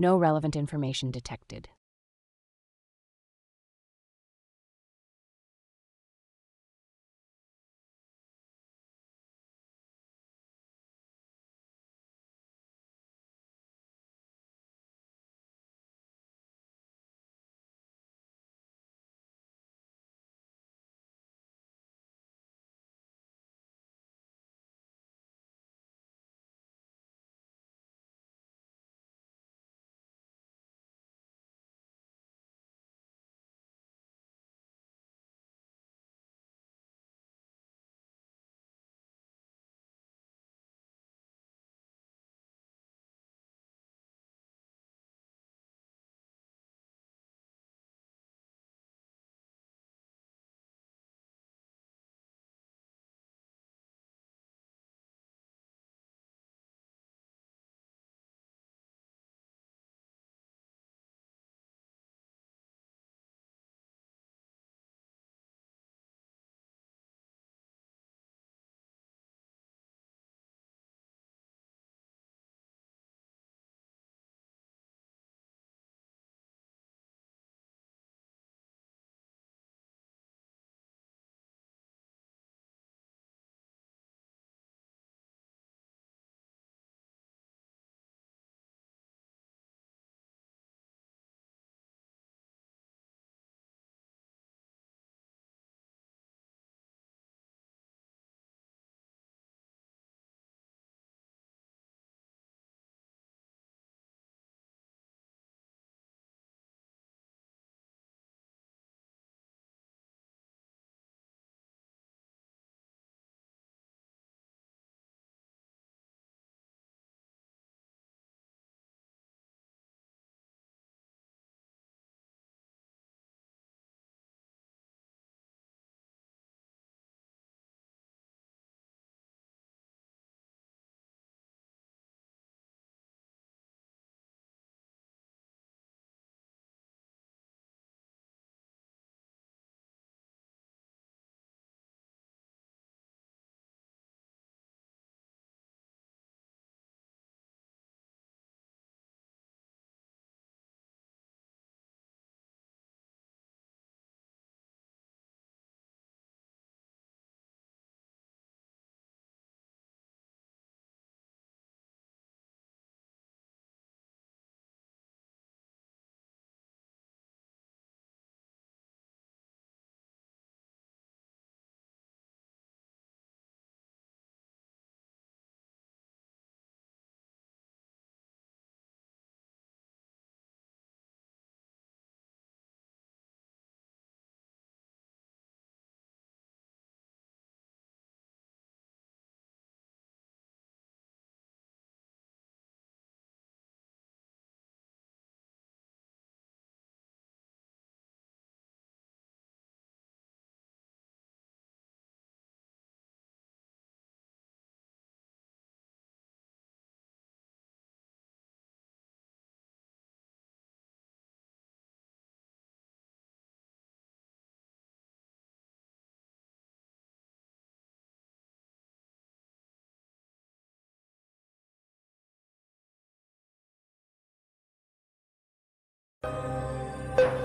No relevant information detected.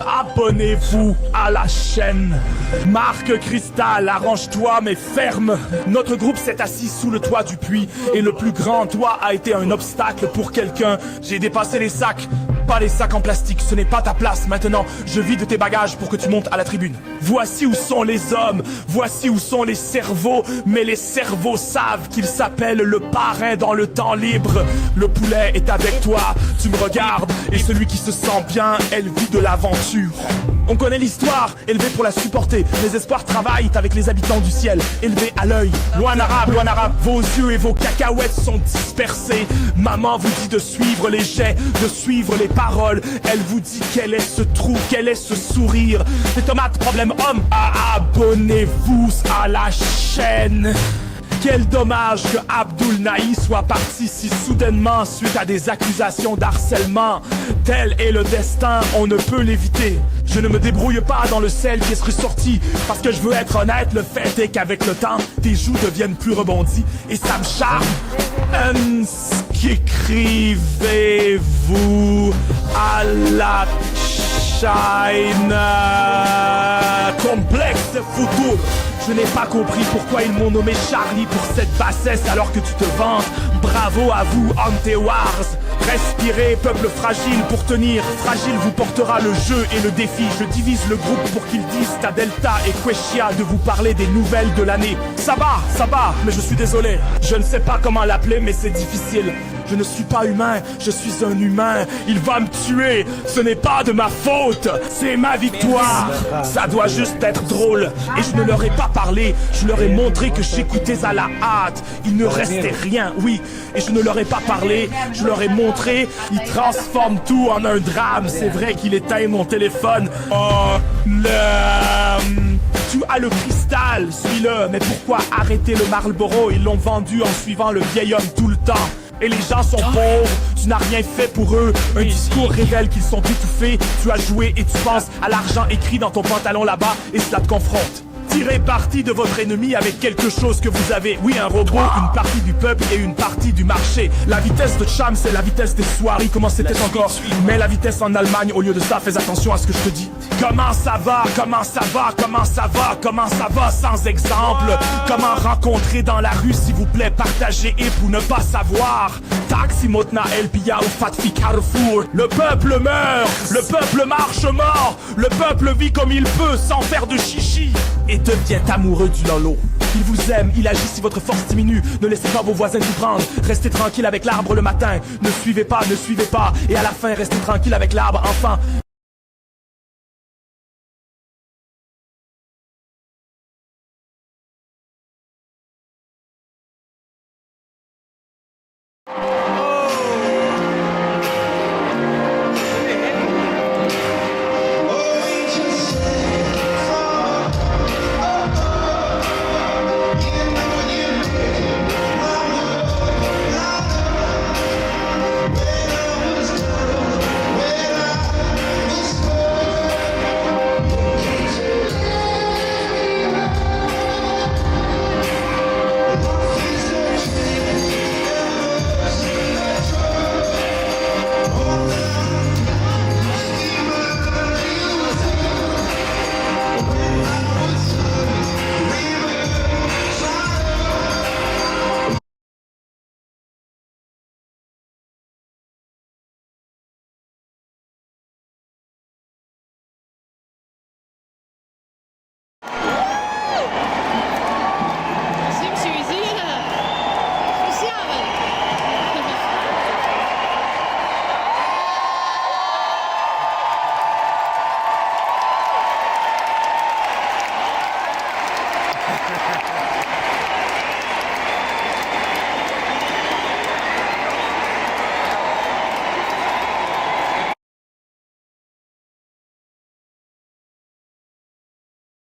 Abonnez-vous à la chaîne. Marc Cristal, arrange-toi mais ferme. Notre groupe s'est assis sous le toit du puits et le plus grand toit a été un obstacle pour quelqu'un. J'ai dépassé les sacs, pas les sacs en plastique, ce n'est pas ta place. Maintenant, je vide tes bagages pour que tu montes à la tribune. Voici où sont les hommes, voici où sont les cerveaux. Mais les cerveaux savent qu'il s'appelle le parrain dans le temps libre. Le poulet est avec toi, tu me regardes, et celui qui se sent bien, elle vit de l'aventure. On connaît l'histoire, élevée pour la supporter. Les espoirs travaillent avec les habitants du ciel, élevés à l'œil. Loin arabe, vos yeux et vos cacahuètes sont dispersés. Maman vous dit de suivre les jets, de suivre les paroles. Elle vous dit quel est ce trou, quel est ce sourire. Les tomates, problème homme, abonnez-vous à la chaîne. Quel dommage que Abdoul Naï soit parti si soudainement suite à des accusations d'harcèlement. Tel est le destin, on ne peut l'éviter. Je ne me débrouille pas dans le sel qui est ressorti. Parce que je veux être honnête, le fait est qu'avec le temps, tes joues deviennent plus rebondies. Et ça me charme. Inscrivez-vous à la chaîne Complexe Futur. Je n'ai pas compris pourquoi ils m'ont nommé Charlie pour cette bassesse alors que tu te vantes. Bravo à vous, Ante-Wars. Respirez, peuple fragile, pour tenir. Fragile vous portera le jeu et le défi. Je divise le groupe pour qu'ils disent à Delta et Questia de vous parler des nouvelles de l'année. Ça va, mais je suis désolé. Je ne sais pas comment l'appeler, mais c'est difficile. Je ne suis pas humain, je suis un humain. Il va me tuer, ce n'est pas de ma faute. C'est ma victoire. Ça doit juste être drôle. Et je ne leur ai pas parlé, je leur ai montré que j'écoutais à la hâte. Il ne restait rien, oui. Et je ne leur ai pas parlé, je leur ai montré. Ils transforment tout en un drame. C'est vrai qu'il éteint mon téléphone. Oh, tu as le cristal, suis-le. Mais pourquoi arrêter le Marlboro? Ils l'ont vendu en suivant le vieil homme tout le temps. Et les gens sont pauvres, tu n'as rien fait pour eux. Un discours révèle qu'ils sont étouffés. Tu as joué et tu penses à l'argent écrit dans ton pantalon là-bas. Et cela te confronte. Tirez parti de votre ennemi avec quelque chose que vous avez. Oui, un robot, une partie du peuple et une partie du marché. La vitesse de Cham, c'est la vitesse des soirées. Comment c'était encore? Mais la vitesse en Allemagne, au lieu de ça, fais attention à ce que je te dis. Comment ça va? Comment ça va? Comment ça va? Comment ça va? Sans exemple. Comment rencontrer dans la rue, s'il vous plaît? Partagez et pour ne pas savoir. Taxi Motna El Pia ou Fatfi Carrefour. Le peuple meurt, le peuple marche mort. Le peuple vit comme il peut sans faire de chichi. Et devient amoureux du lolo. Il vous aime, il agit si votre force diminue. Ne laissez pas vos voisins vous prendre. Restez tranquille avec l'arbre le matin. Ne suivez pas. Et à la fin, restez tranquille avec l'arbre, enfin.